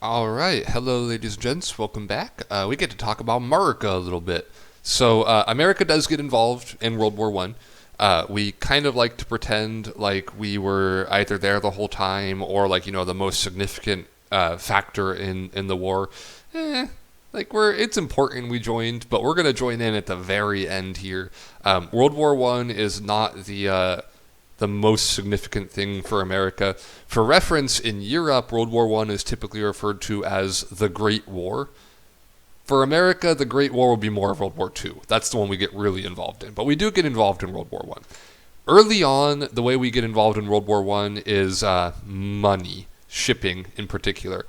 All right. Hello, ladies and gents. Welcome back. We get to talk about America a little bit. America does get involved in World War One. We kind of like to pretend like we were either there the whole time or the most significant factor in the war. It's important we joined, but we're gonna join in at the very end here. World War One is not the most significant thing for America. For reference, in Europe, World War One is typically referred to as the Great War. For America, the Great War will be more of World War Two. That's the one we get really involved in. But we do get involved in World War One. Early on, the way we get involved in World War One is money, shipping in particular.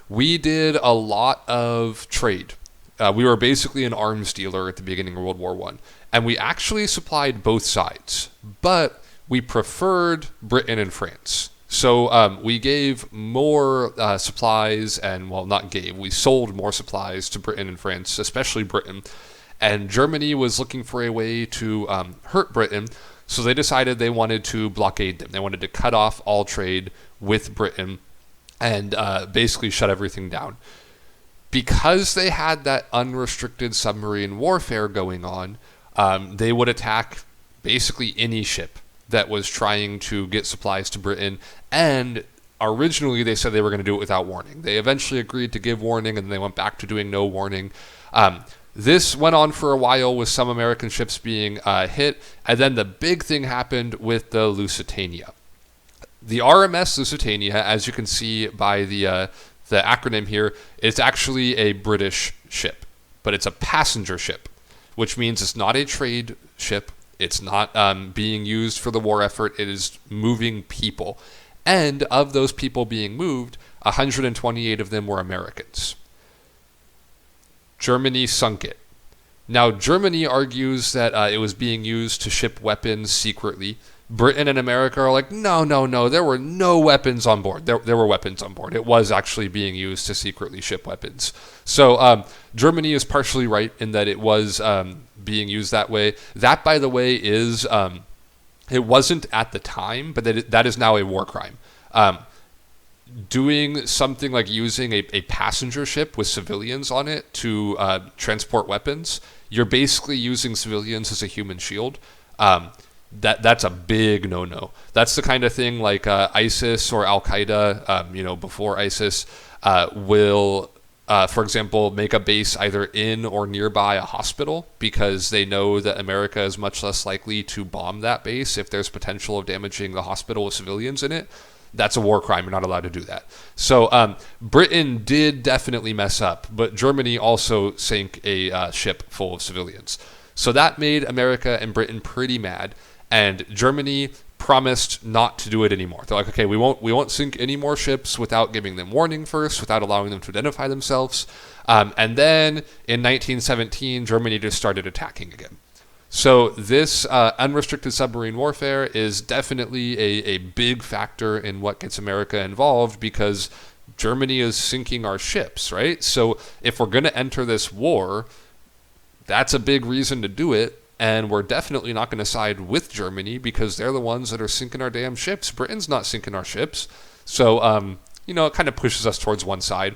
We did a lot of trade. We were basically an arms dealer at the beginning of World War One, and we actually supplied both sides. But we preferred Britain and France. So we gave more supplies we sold more supplies to Britain and France, especially Britain. And Germany was looking for a way to hurt Britain, so they decided they wanted to blockade them. They wanted to cut off all trade with Britain and basically shut everything down. Because they had that unrestricted submarine warfare going on, they would attack basically any ship that was trying to get supplies to Britain, and originally they said they were going to do it without warning. They eventually agreed to give warning, and then they went back to doing no warning. This went on for a while with some American ships being hit, and then the big thing happened with the Lusitania. The RMS Lusitania, as you can see by the acronym here, is actually a British ship, but it's a passenger ship, which means it's not a trade ship. It's not being used for the war effort. It is moving people. And of those people being moved, 128 of them were Americans. Germany sunk it. Now, Germany argues that it was being used to ship weapons secretly. Britain and America are like, no, there were no weapons on board. There were weapons on board. It was actually being used to secretly ship weapons. So Germany is partially right in that it was being used that way. That, by the way, is it wasn't at the time, but that is now a war crime. Doing something like using a passenger ship with civilians on it to transport weapons, you're basically using civilians as a human shield. That's a big no-no. That's the kind of thing like ISIS or Al-Qaeda, before ISIS, will, for example, make a base either in or nearby a hospital because they know that America is much less likely to bomb that base if there's potential of damaging the hospital with civilians in it. That's a war crime. You're not allowed to do that. So Britain did definitely mess up, but Germany also sank a ship full of civilians. So that made America and Britain pretty mad. And Germany promised not to do it anymore. They're like, okay, we won't sink any more ships without giving them warning first, without allowing them to identify themselves. And then in 1917, Germany just started attacking again. So this unrestricted submarine warfare is definitely a big factor in what gets America involved because Germany is sinking our ships, right? So if we're going to enter this war, that's a big reason to do it. And we're definitely not going to side with Germany because they're the ones that are sinking our damn ships. Britain's not sinking our ships. So, it kind of pushes us towards one side.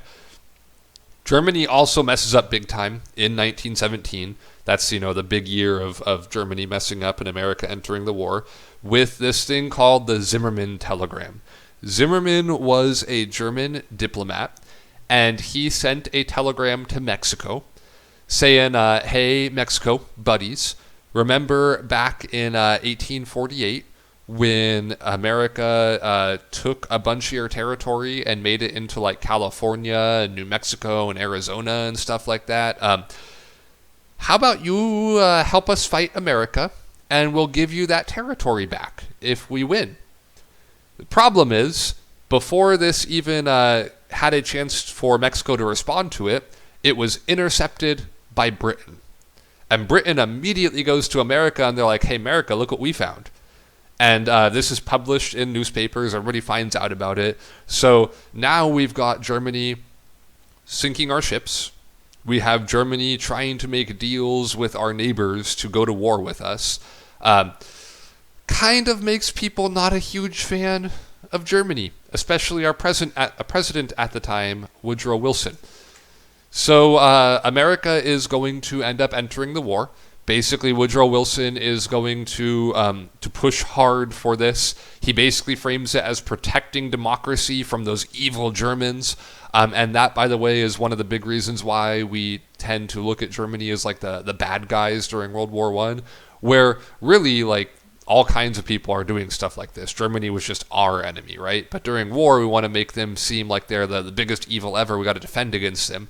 Germany also messes up big time in 1917. That's, the big year of Germany messing up and America entering the war with this thing called the Zimmermann telegram. Zimmermann was a German diplomat, and he sent a telegram to Mexico saying, hey, Mexico, buddies, remember back in 1848 when America took a bunch of your territory and made it into like California and New Mexico and Arizona and stuff like that? How about you help us fight America and we'll give you that territory back if we win? The problem is, before this even had a chance for Mexico to respond to it, it was intercepted by Britain. And Britain immediately goes to America and they're like, hey, America, look what we found. And this is published in newspapers. Everybody finds out about it. So now we've got Germany sinking our ships. We have Germany trying to make deals with our neighbors to go to war with us. Kind of makes people not a huge fan of Germany. especially our president at the time, Woodrow Wilson. So America is going to end up entering the war. Basically, Woodrow Wilson is going to push hard for this. He basically frames it as protecting democracy from those evil Germans. And that, by the way, is one of the big reasons why we tend to look at Germany as like the bad guys during World War I, where really like all kinds of people are doing stuff like this. Germany was just our enemy, right? But during war, we want to make them seem like they're the biggest evil ever. We got to defend against them.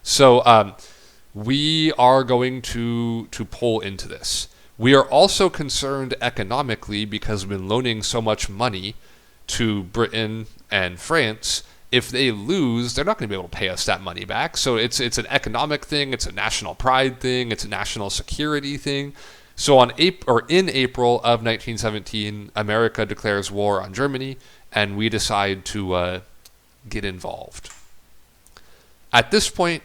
So we are going to pull into this. We are also concerned economically because we've been loaning so much money to Britain and France. If they lose, they're not going to be able to pay us that money back. So it's an economic thing, it's a national pride thing, it's a national security thing. So in April of 1917, America declares war on Germany, and we decide to get involved. At this point,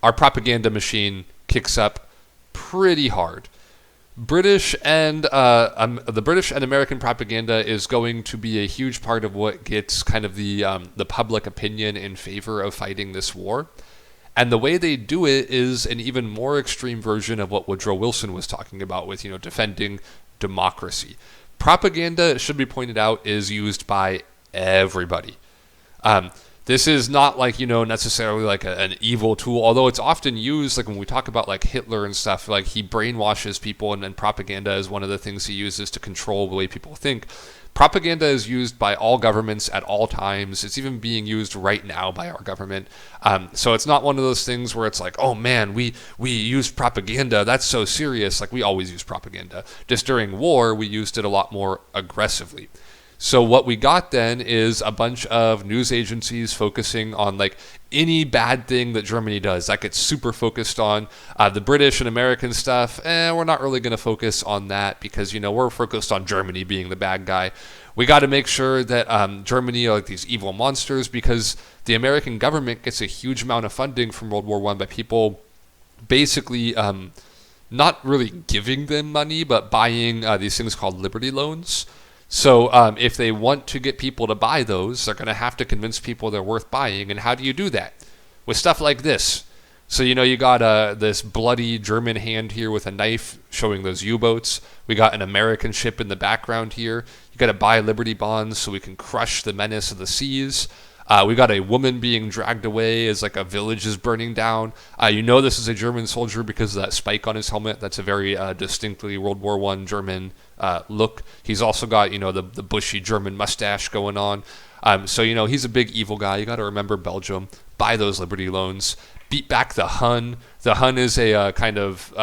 our propaganda machine kicks up pretty hard. The British and American propaganda is going to be a huge part of what gets kind of the public opinion in favor of fighting this war. And the way they do it is an even more extreme version of what Woodrow Wilson was talking about with, defending democracy. Propaganda, it should be pointed out, is used by everybody. This is not like, necessarily like an evil tool, although it's often used, like when we talk about like Hitler and stuff, like he brainwashes people, and propaganda is one of the things he uses to control the way people think. Propaganda is used by all governments at all times. It's even being used right now by our government. So it's not one of those things where it's like, oh man, we used propaganda. That's so serious. Like we always use propaganda. Just during war, we used it a lot more aggressively. So what we got then is a bunch of news agencies focusing on like any bad thing that Germany does. That gets super focused on. The British and American stuff, we're not really going to focus on that because, we're focused on Germany being the bad guy. We got to make sure that Germany are like these evil monsters because the American government gets a huge amount of funding from World War I by people basically not really giving them money, but buying these things called Liberty loans. So if they want to get people to buy those, they're going to have to convince people they're worth buying. And how do you do that? With stuff like this. So, you got this bloody German hand here with a knife showing those U-boats. We got an American ship in the background here. You got to buy Liberty bonds so we can crush the menace of the seas. We got a woman being dragged away as like a village is burning down. This is a German soldier because of that spike on his helmet. That's a very distinctly World War I German look. He's also got, the bushy German mustache going on. So he's a big evil guy. You got to remember Belgium. Buy those Liberty loans. Beat back the Hun. The Hun is a kind of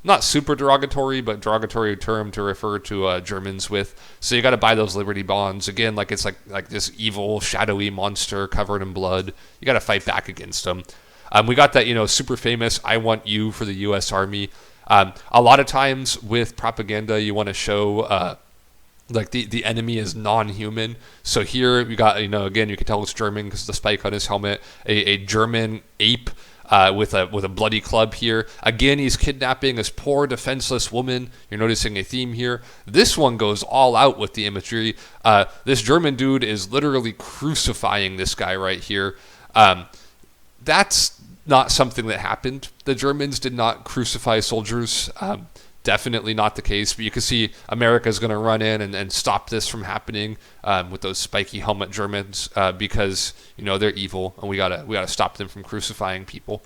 not super derogatory, but derogatory term to refer to Germans with. So you got to buy those Liberty bonds. Again, like it's like this evil, shadowy monster covered in blood. You got to fight back against them. We got that, super famous "I want you" for the U.S. Army. A lot of times with propaganda, you want to show like the enemy is non-human. So here we got, again, you can tell it's German because of the spike on his helmet. A German ape. With a bloody club here. Again, he's kidnapping this poor defenseless woman. You're noticing a theme here. This one goes all out with the imagery. This German dude is literally crucifying this guy right here. That's not something that happened. The Germans did not crucify soldiers. Definitely not the case, but you can see America's going to run in and stop this from happening with those spiky helmet Germans because they're evil and we gotta stop them from crucifying people.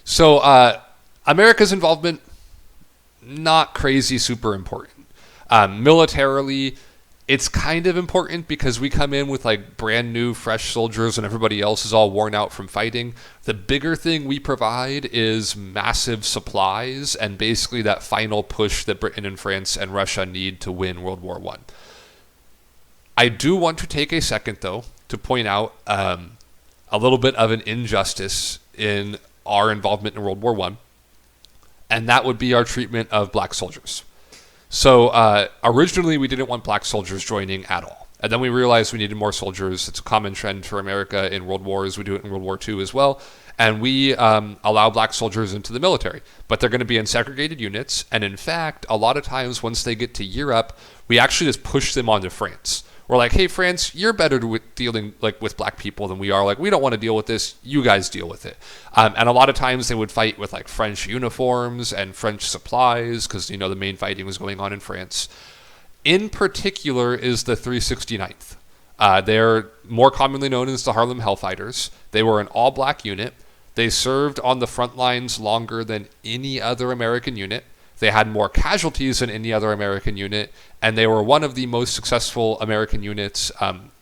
So America's involvement, not crazy super important. Militarily, it's kind of important because we come in with like brand new, fresh soldiers and everybody else is all worn out from fighting. The bigger thing we provide is massive supplies and basically that final push that Britain and France and Russia need to win World War I. I do want to take a second, though, to point out a little bit of an injustice in our involvement in World War I, and that would be our treatment of black soldiers. So originally we didn't want black soldiers joining at all. And then we realized we needed more soldiers. It's a common trend for America in world wars. We do it in World War II as well. And we allow black soldiers into the military. But they're going to be in segregated units. And in fact, a lot of times once they get to Europe, we actually just push them onto France. were like, hey, France, you're better with dealing like with black people than we are. Like, we don't want to deal with this. You guys deal with it. And a lot of times they would fight with like French uniforms and French supplies because, the main fighting was going on in France. In particular is the 369th. They're more commonly known as the Harlem Hellfighters. They were an all-black unit. They served on the front lines longer than any other American unit. They had more casualties than any other American unit, and they were one of the most successful American units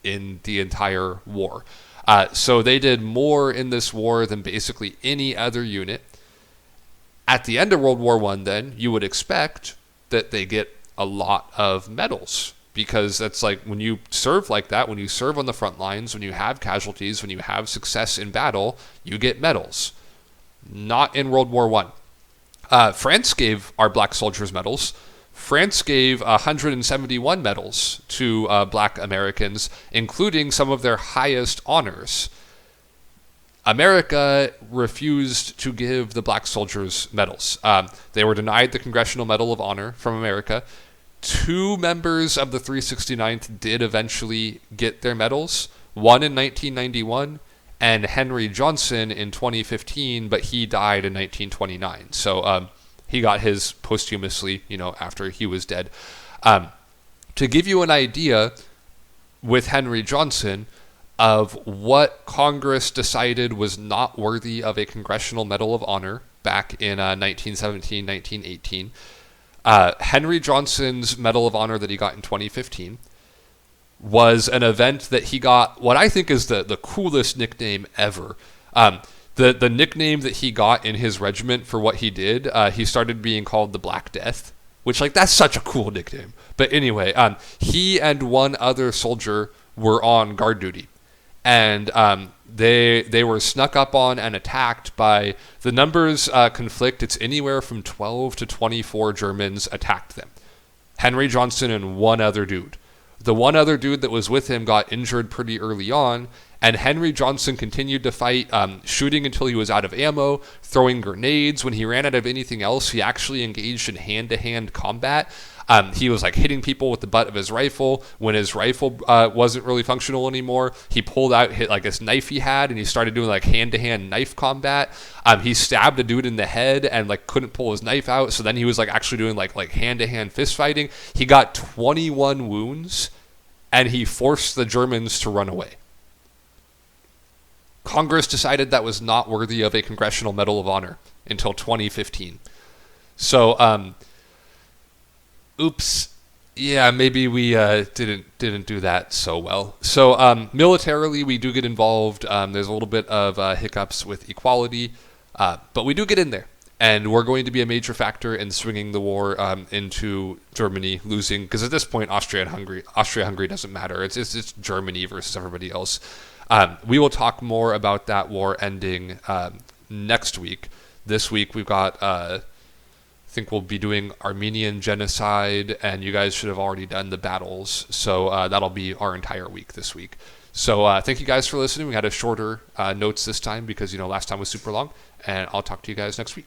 in the entire war. So they did more in this war than basically any other unit. At the end of World War I, then, you would expect that they get a lot of medals, because that's like when you serve like that, when you serve on the front lines, when you have casualties, when you have success in battle, you get medals. Not in World War I. France gave our black soldiers medals. France gave 171 medals to black Americans, including some of their highest honors. America refused to give the black soldiers medals. They were denied the Congressional Medal of Honor from America. 2 members of the 369th did eventually get their medals, one in 1991 and Henry Johnson in 2015, but he died in 1929. So he got his posthumously, after he was dead. To give you an idea with Henry Johnson of what Congress decided was not worthy of a Congressional Medal of Honor back in 1917, 1918, Henry Johnson's Medal of Honor that he got in 2015 was an event that he got what I think is the coolest nickname ever. The nickname that he got in his regiment for what he did, he started being called the Black Death, which, like, that's such a cool nickname. But anyway, he and one other soldier were on guard duty. And they were snuck up on and attacked by, the numbers conflict, it's anywhere from 12 to 24 Germans attacked them. Henry Johnson and one other dude. The one other dude that was with him got injured pretty early on, and Henry Johnson continued to fight, shooting until he was out of ammo, throwing grenades. When he ran out of anything else, he actually engaged in hand-to-hand combat. He was like hitting people with the butt of his rifle. When his rifle wasn't really functional anymore, he pulled out like this knife he had, and he started doing like hand-to-hand knife combat. He stabbed a dude in the head and like couldn't pull his knife out, so then he was like actually doing like hand-to-hand fist fighting. He got 21 wounds, and he forced the Germans to run away. Congress decided that was not worthy of a Congressional Medal of Honor until 2015. So, oops, yeah, maybe we didn't do that so well. So militarily, we do get involved. There's a little bit of hiccups with equality, but we do get in there. And we're going to be a major factor in swinging the war into Germany losing, because at this point, Austria-Hungary doesn't matter. It's Germany versus everybody else. We will talk more about that war ending next week. This week we've got, I think we'll be doing Armenian genocide, and you guys should have already done the battles. So that'll be our entire week this week. So thank you guys for listening. We had a shorter notes this time because, last time was super long, and I'll talk to you guys next week.